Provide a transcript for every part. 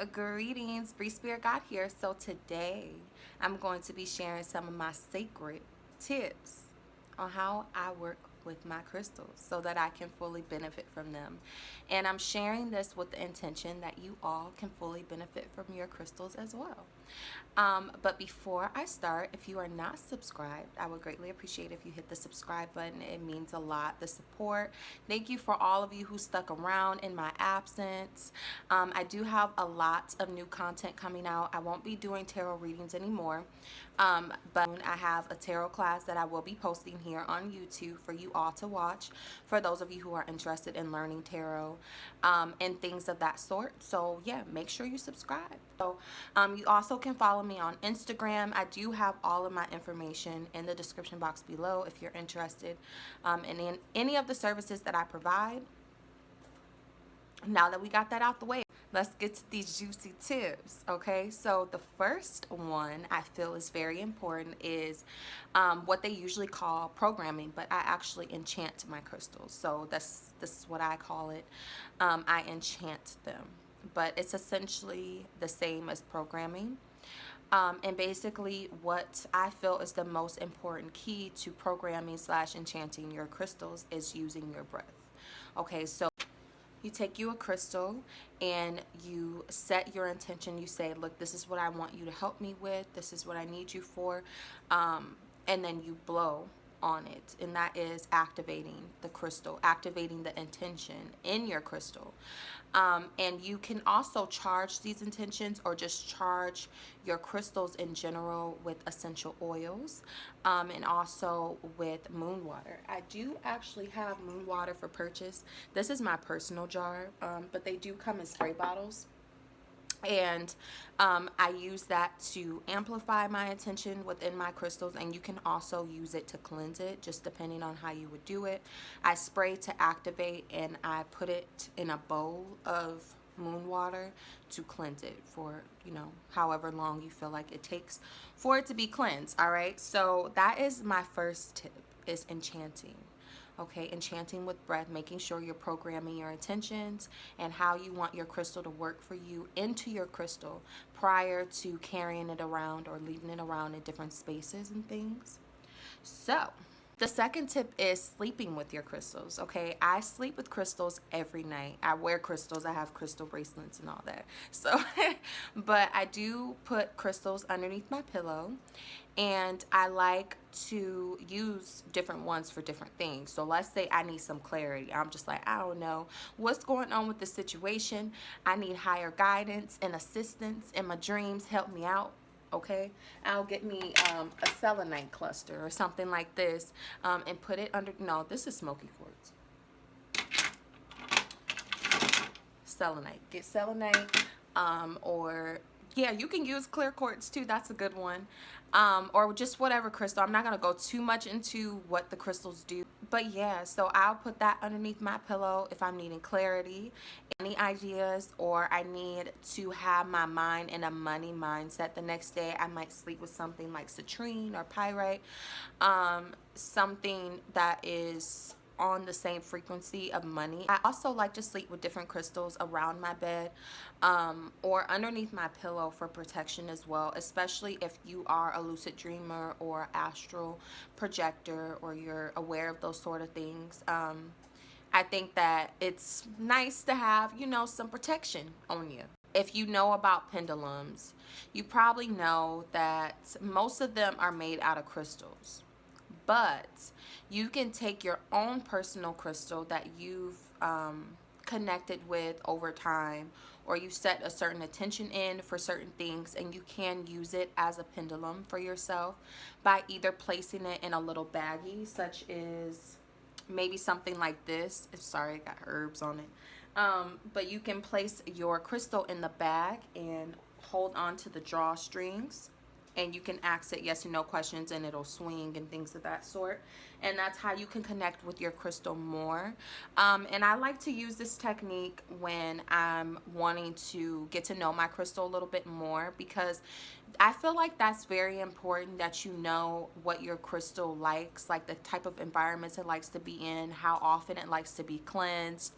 Greetings, Bree Spirit God here. So today I'm going to be sharing some of my sacred tips on how I work with my crystals so that I can fully benefit from them. And I'm sharing this with the intention that you all can fully benefit from your crystals as well. But before I start, if you are not subscribed, I would greatly appreciate if you hit the subscribe button. It means a lot, the support. Thank you for all of you who stuck around in my absence. I do have a lot of new content coming out. I won't be doing tarot readings anymore. But I have a tarot class that I will be posting here on YouTube for you all to watch for those of you who are interested in learning tarot and things of that sort. So yeah, make sure you subscribe. So you also can follow me on Instagram. I do have all of my information in the description box below if you're interested in any of the services that I provide. Now that we got that out the way, let's get to these juicy tips. Okay, so the first one I feel is very important is what they usually call programming, but I actually enchant my crystals. So this is what I call it. I enchant them, but it's essentially the same as programming. And basically what I feel is the most important key to programming / enchanting your crystals is using your breath. Okay, so you take you a crystal and you set your intention. You say, look, this is what I want you to help me with. This is what I need you for. And then you blow on it. And that is activating the crystal, activating the intention in your crystal. And you can also charge these intentions or just charge your crystals in general with essential oils and also with moon water. I do actually have moon water for purchase. This is my personal jar, but they do come in spray bottles. And I use that to amplify my intention within my crystals, and you can also use it to cleanse it, just depending on how you would do it. I spray to activate, and I put it in a bowl of moon water to cleanse it for, however long you feel like it takes for it to be cleansed. All right, so that is my first tip, is enchanting. Okay, enchanting with breath, making sure you're programming your intentions and how you want your crystal to work for you into your crystal prior to carrying it around or leaving it around in different spaces and things. So, the second tip is sleeping with your crystals. Okay, I sleep with crystals every night. I wear crystals. I have crystal bracelets and all that. So, but I do put crystals underneath my pillow, and I like to use different ones for different things. So let's say I need some clarity. I'm just like, I don't know what's going on with the situation. I need higher guidance and assistance in my dreams. Help me out. Okay, I'll get me a selenite cluster or something like this and put it under. No, this is smoky quartz. Selenite. Get selenite, or yeah, you can use clear quartz too. That's a good one. Or just whatever crystal. I'm not going to go too much into what the crystals do. But yeah, so I'll put that underneath my pillow if I'm needing clarity, any ideas, or I need to have my mind in a money mindset the next day. I might sleep with something like citrine or pyrite, something that is on the same frequency of money. I also like to sleep with different crystals around my bed or underneath my pillow for protection as well, especially if you are a lucid dreamer or astral projector or you're aware of those sort of things. I think that it's nice to have, some protection on you. If you know about pendulums, you probably know that most of them are made out of crystals. But you can take your own personal crystal that you've connected with over time, or you set a certain attention in for certain things, and you can use it as a pendulum for yourself by either placing it in a little baggie, such as maybe something like this. Sorry, it got herbs on it. But you can place your crystal in the bag and hold on to the drawstrings, and you can ask it yes or no questions, and it'll swing and things of that sort. And that's how you can connect with your crystal more. And I like to use this technique when I'm wanting to get to know my crystal a little bit more, because I feel like that's very important, that you know what your crystal likes, like the type of environments it likes to be in, how often it likes to be cleansed,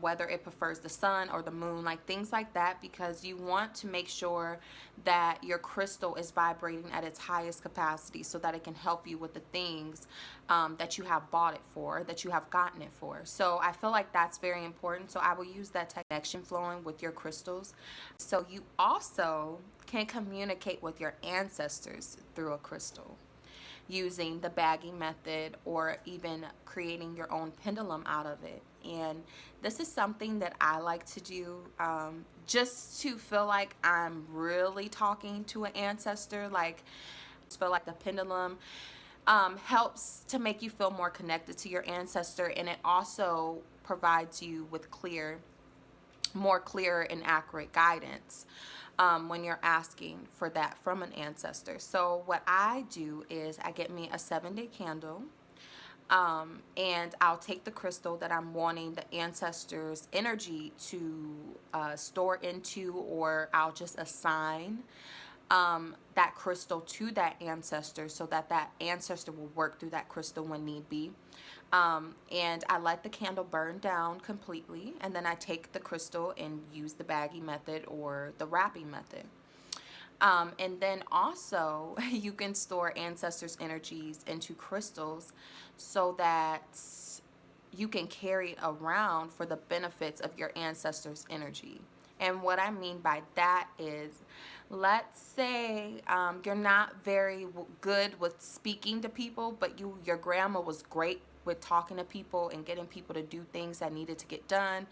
whether it prefers the sun or the moon, like things like that, because you want to make sure that your crystal is vibrating at its highest capacity so that it can help you with the things that you have bought it for, that you have gotten it for. So I feel like that's very important. So I will use that connection flowing with your crystals. So you also can communicate with your ancestors through a crystal using the bagging method or even creating your own pendulum out of it. And this is something that I like to do just to feel like I'm really talking to an ancestor. Like, feel like the pendulum helps to make you feel more connected to your ancestor, and it also provides you with more clear and accurate guidance when you're asking for that from an ancestor. So what I do is I get me a 7-day candle, and I'll take the crystal that I'm wanting the ancestors' energy to store into, or I'll just assign that crystal to that ancestor so that that ancestor will work through that crystal when need be. And I let the candle burn down completely, and then I take the crystal and use the bagging method or the wrapping method. And then also you can store ancestors' energies into crystals so that you can carry it around for the benefits of your ancestors' energy. And what I mean by that is, let's say you're not very good with speaking to people, but your grandma was great with talking to people and getting people to do things that needed to get done.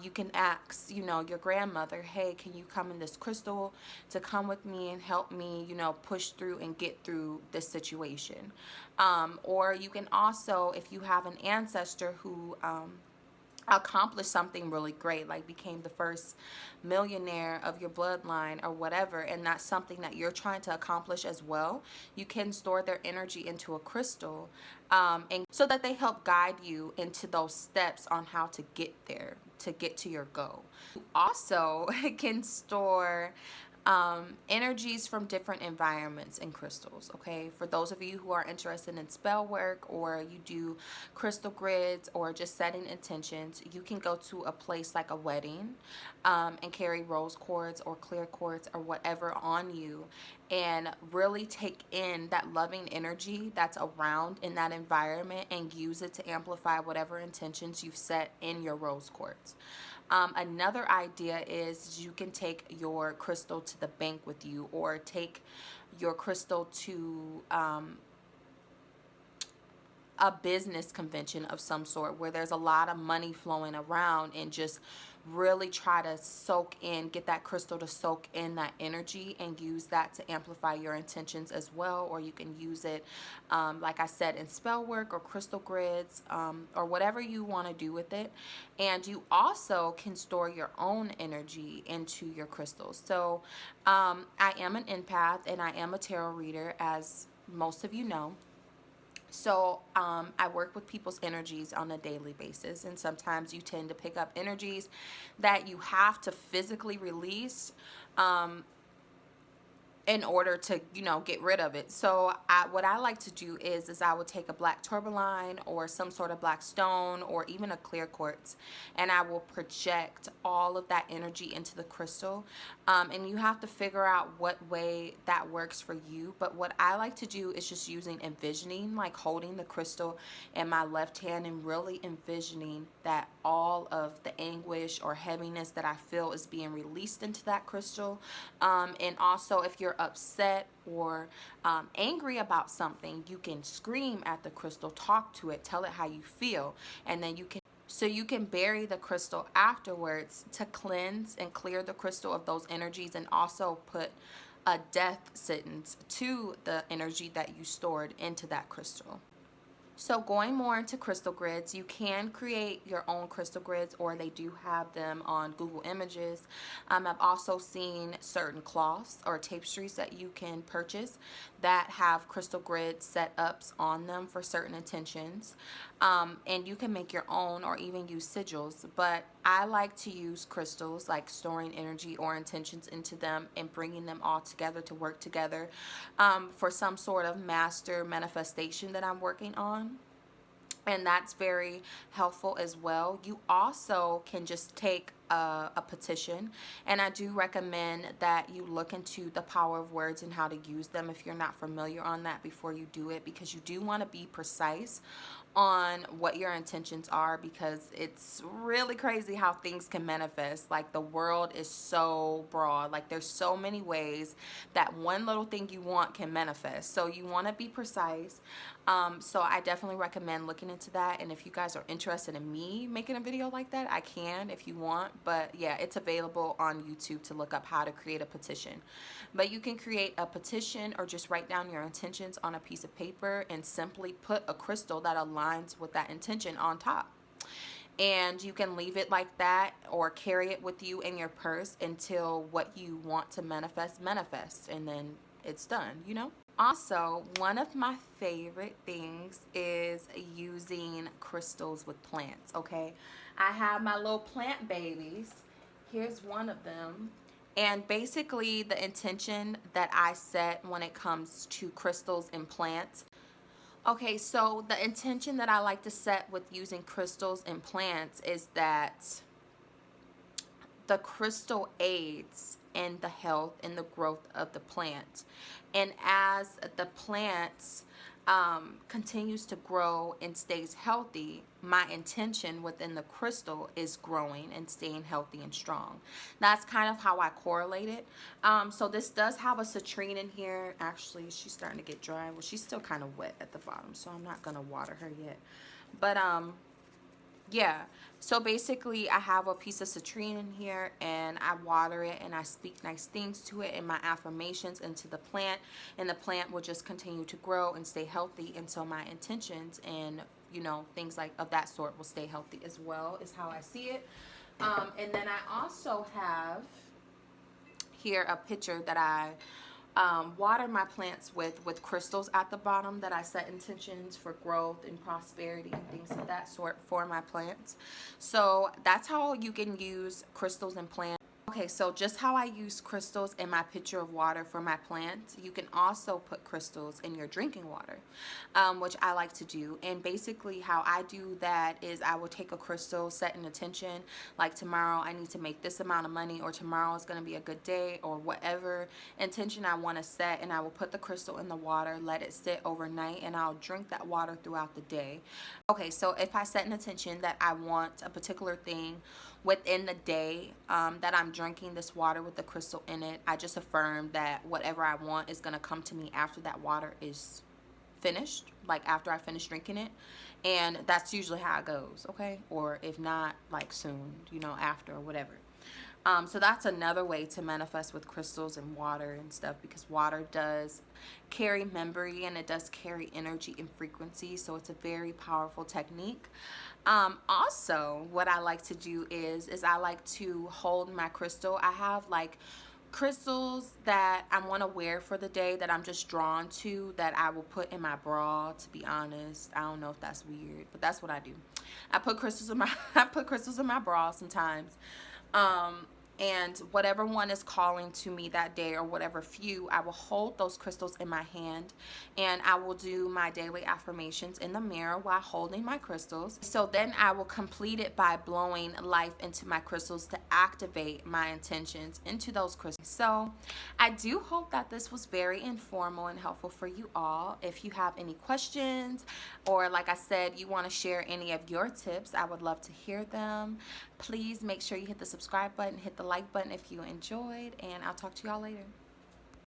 You can ask, your grandmother, hey, can you come in this crystal to come with me and help me, push through and get through this situation. Or you can also, if you have an ancestor who accomplished something really great, like became the first millionaire of your bloodline or whatever, and that's something that you're trying to accomplish as well, you can store their energy into a crystal, and so that they help guide you into those steps on how to get there, to get to your goal. You also can store energies from different environments in crystals. Okay, for those of you who are interested in spell work, or you do crystal grids, or just setting intentions, you can go to a place like a wedding and carry rose quartz or clear quartz or whatever on you, and really take in that loving energy that's around in that environment and use it to amplify whatever intentions you've set in your rose quartz. Another idea is you can take your crystal to the bank with you, or take your crystal to a business convention of some sort where there's a lot of money flowing around, and just really try to get that crystal to soak in that energy and use that to amplify your intentions as well. Or you can use it, like I said, in spell work or crystal grids, or whatever you want to do with it. And you also can store your own energy into your crystals. So I am an empath and I am a tarot reader, as most of you know. So I work with people's energies on a daily basis, and sometimes you tend to pick up energies that you have to physically release in order to, get rid of it. So what I like to do is I would take a black tourmaline or some sort of black stone or even a clear quartz, and I will project all of that energy into the crystal. And you have to figure out what way that works for you. But what I like to do is just using envisioning, like holding the crystal in my left hand and really envisioning that all of the anguish or heaviness that I feel is being released into that crystal. And also, if you're upset or angry about something, you can scream at the crystal, talk to it, tell it how you feel, and then you can bury the crystal afterwards to cleanse and clear the crystal of those energies, and also put a death sentence to the energy that you stored into that crystal. So going more into crystal grids, you can create your own crystal grids, or they do have them on Google Images. I've also seen certain cloths or tapestries that you can purchase that have crystal grid setups on them for certain intentions. And you can make your own or even use sigils. But I like to use crystals, like storing energy or intentions into them and bringing them all together to work together for some sort of master manifestation that I'm working on. and that's very helpful as well. You also can just take a petition, and I do recommend that you look into the power of words and how to use them if you're not familiar on that before you do it, because you do want to be precise on what your intentions are, because it's really crazy how things can manifest. Like, the world is so broad, like there's so many ways that one little thing you want can manifest, so you want to be precise. So I definitely recommend looking into that, and if you guys are interested in me making a video like that, I can if you want. But yeah, it's available on YouTube to look up how to create a petition. But you can create a petition or just write down your intentions on a piece of paper and simply put a crystal that aligns with that intention on top. And you can leave it like that or carry it with you in your purse until what you want to manifests, and then it's done, you know? Also, one of my favorite things is using crystals with plants, okay? I have my little plant babies. Here's one of them. And basically, the intention that I set when it comes to crystals and plants. Okay, so the intention that I like to set with using crystals and plants is that the crystal aids in the health and the growth of the plant. And as the plant continues to grow and stays healthy, my intention within the crystal is growing and staying healthy and strong. That's kind of how I correlate it. So this does have a citrine in here. Actually, she's starting to get dry. Well, she's still kind of wet at the bottom, so I'm not going to water her yet. But yeah, so basically I have a piece of citrine in here, and I water it and I speak nice things to it and my affirmations into the plant, and the plant will just continue to grow and stay healthy. And so my intentions and, you know, things like of that sort will stay healthy as well, is how I see it. And then I also have here a picture that I water my plants with crystals at the bottom that I set intentions for growth and prosperity and things of that sort for my plants. So that's how you can use crystals and plants. Okay, so just how I use crystals in my pitcher of water for my plants, you can also put crystals in your drinking water, which I like to do. And basically how I do that is I will take a crystal, set an intention, like tomorrow I need to make this amount of money, or tomorrow is going to be a good day, or whatever intention I want to set, and I will put the crystal in the water, let it sit overnight, and I'll drink that water throughout the day. Okay, so if I set an intention that I want a particular thing within the day that I'm drinking this water with the crystal in it, I just affirm that whatever I want is going to come to me after that water is finished, like after I finish drinking it. And that's usually how it goes, okay? Or if not, like soon, you know, after or whatever. So that's another way to manifest with crystals and water and stuff, because water does carry memory and it does carry energy and frequency, so it's a very powerful technique. Also, what I like to do is I like to hold my crystal. I have like crystals that I want to wear for the day that I'm just drawn to, that I will put in my bra, to be honest. I don't know if that's weird, but that's what I do. I put crystals in my I put crystals in my bra sometimes. And whatever one is calling to me that day, or whatever few, I will hold those crystals in my hand, and I will do my daily affirmations in the mirror while holding my crystals. So then I will complete it by blowing life into my crystals to activate my intentions into those crystals. So I do hope that this was very informal and helpful for you all. If you have any questions, or like I said, you want to share any of your tips, I would love to hear them. Please make sure you hit the subscribe button, hit the like button if you enjoyed, and I'll talk to y'all later.